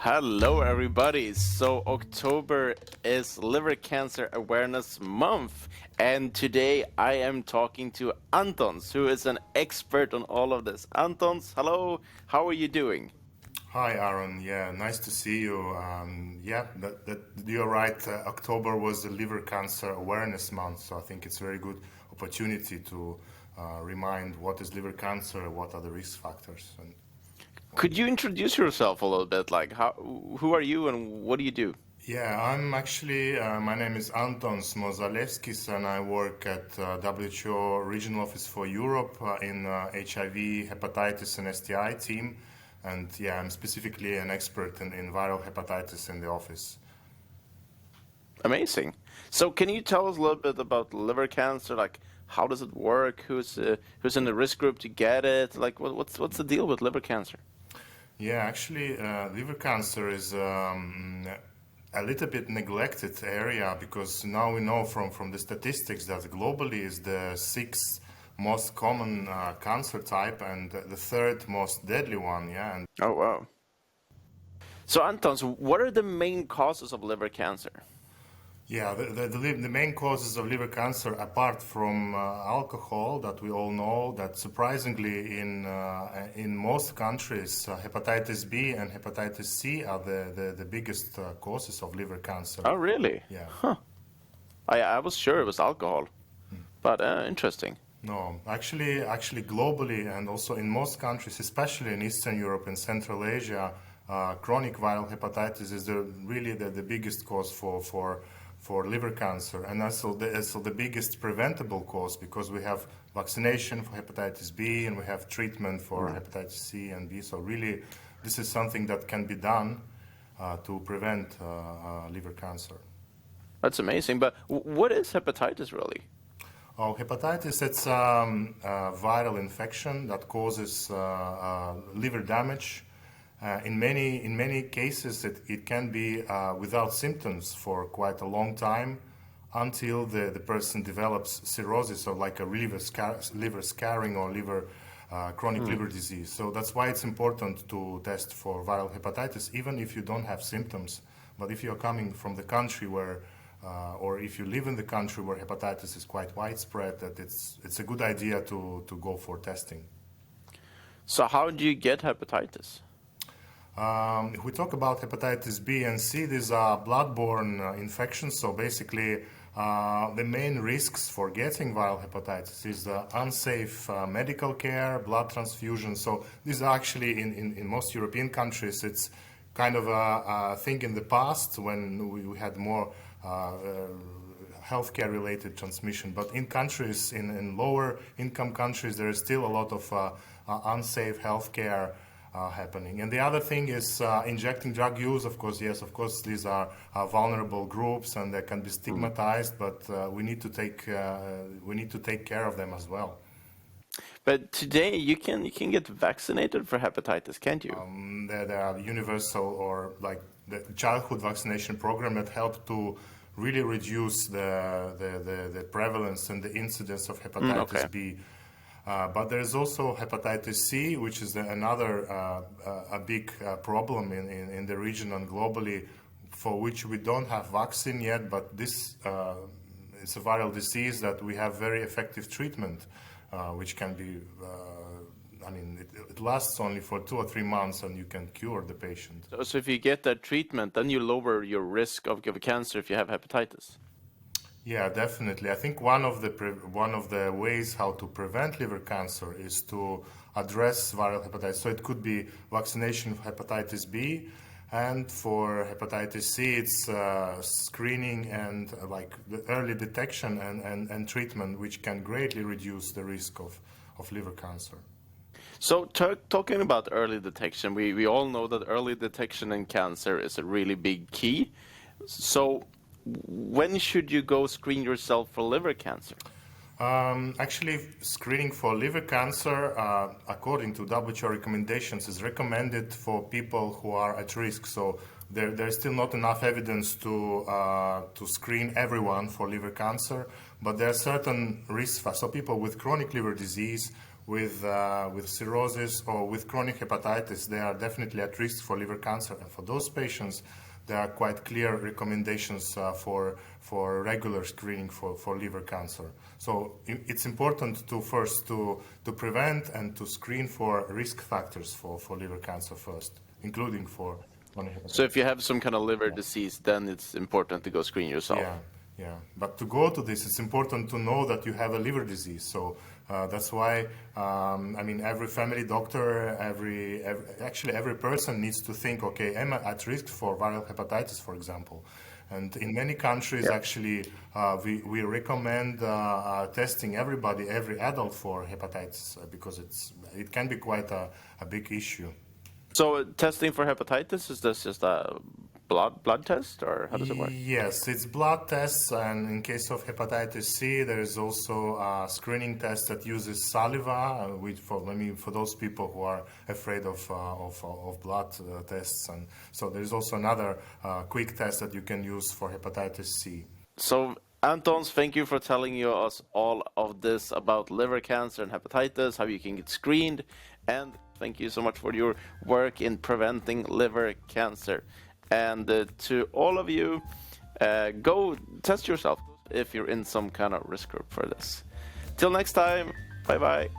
Hello, everybody. So, October is Liver Cancer Awareness Month, and today I am talking to Antons, who is an expert on all of this. Antons, hello. How are you doing? Hi, Aaron. Yeah, nice to see you. You're right. October was the Liver Cancer Awareness Month, so I think it's a very good opportunity to remind what is liver cancer, what are the risk factors, and Could you introduce yourself a little bit? Like, who are you and what do you do? yeah, I'm actually, my name is Antons Mozalevskis, and I work at WHO Regional Office for Europe in HIV, hepatitis, and STI team. And yeah, I'm specifically an expert in viral hepatitis in the office. Amazing. So, can you tell us a little bit about liver cancer? Like, how does it work? Who's in the risk group to get it? Like, what's the deal with liver cancer? Yeah, actually, liver cancer is a little bit neglected area because now we know from the statistics that globally is the sixth most common cancer type and the third most deadly one. Yeah, and Oh, wow. So, Antons, what are the main causes of liver cancer? yeah, the main causes of liver cancer, apart from alcohol, that we all know, that surprisingly in most countries, hepatitis B and hepatitis C are the biggest causes of liver cancer. Oh, really? Yeah. Huh. I was sure it was alcohol, but interesting. No, actually, globally and also in most countries, especially in Eastern Europe and Central Asia, chronic viral hepatitis is really the biggest cause for liver cancer, and also the biggest preventable cause because we have vaccination for hepatitis B and we have treatment for hepatitis C and B. So really, this is something that can be done to prevent liver cancer. That's amazing. But what is hepatitis really? Oh, hepatitis, it's a viral infection that causes liver damage. In many cases, it can be without symptoms for quite a long time until the person develops cirrhosis or like a liver scarring or chronic liver disease. So that's why it's important to test for viral hepatitis, even if you don't have symptoms. But if you're coming from the country where or if you live in the country where hepatitis is quite widespread, that it's a good idea to go for testing. So how do you get hepatitis? If we talk about hepatitis B and C, these are blood-borne infections. So basically, the main risks for getting viral hepatitis is unsafe medical care, blood transfusion. So these are actually in most European countries, it's kind of a thing in the past when we had more healthcare related transmission. But in countries, in lower income countries, there is still a lot of unsafe healthcare happening. And the other thing is injecting drug use. Of course, yes, of course, these are vulnerable groups and they can be stigmatized, but we need to take care of them as well. But today you can get vaccinated for hepatitis, can't you? There are universal or like the childhood vaccination program that help to really reduce the prevalence and the incidence of hepatitis Okay. B. But there is also hepatitis C, which is another a big problem in the region and globally, for which we don't have vaccine yet. But this it's a viral disease that we have very effective treatment, which can be. It lasts only for 2 or 3 months, and you can cure the patient. So if you get that treatment, then you lower your risk of cancer if you have hepatitis. Yeah, definitely. I think one of the ways how to prevent liver cancer is to address viral hepatitis. So it could be vaccination for hepatitis B, and for hepatitis C, it's screening and like the early detection and treatment, which can greatly reduce the risk of liver cancer. So talking about early detection, we all know that early detection in cancer is a really big key. So when should you go screen yourself for liver cancer? Actually, screening for liver cancer, according to WHO recommendations, is recommended for people who are at risk. So there's still not enough evidence to screen everyone for liver cancer, but there are certain risk factors. So people with chronic liver disease, with cirrhosis or with chronic hepatitis, they are definitely at risk for liver cancer. And for those patients, there are quite clear recommendations for regular screening for liver cancer. So it's important to first to prevent and to screen for risk factors for liver cancer first, including for chronic hepatitis. So if you have some kind of liver disease, then it's important to go screen yourself. Yeah. But to go to this, it's important to know that you have a liver disease. So that's why, every family doctor, actually every person needs to think, okay, am I at risk for viral hepatitis, for example? And in many countries, actually, we recommend testing everybody, every adult for hepatitis because it can be quite a big issue. So testing for hepatitis, is this just a blood test, or how does it work? Yes, it's blood tests, and in case of hepatitis C, there is also a screening test that uses saliva, for those people who are afraid of blood tests, and so there is also another quick test that you can use for hepatitis C. So, Antons, thank you for telling us all of this about liver cancer and hepatitis, how you can get screened, and thank you so much for your work in preventing liver cancer. And to all of you, go test yourself if you're in some kind of risk group for this. Till next time, bye-bye.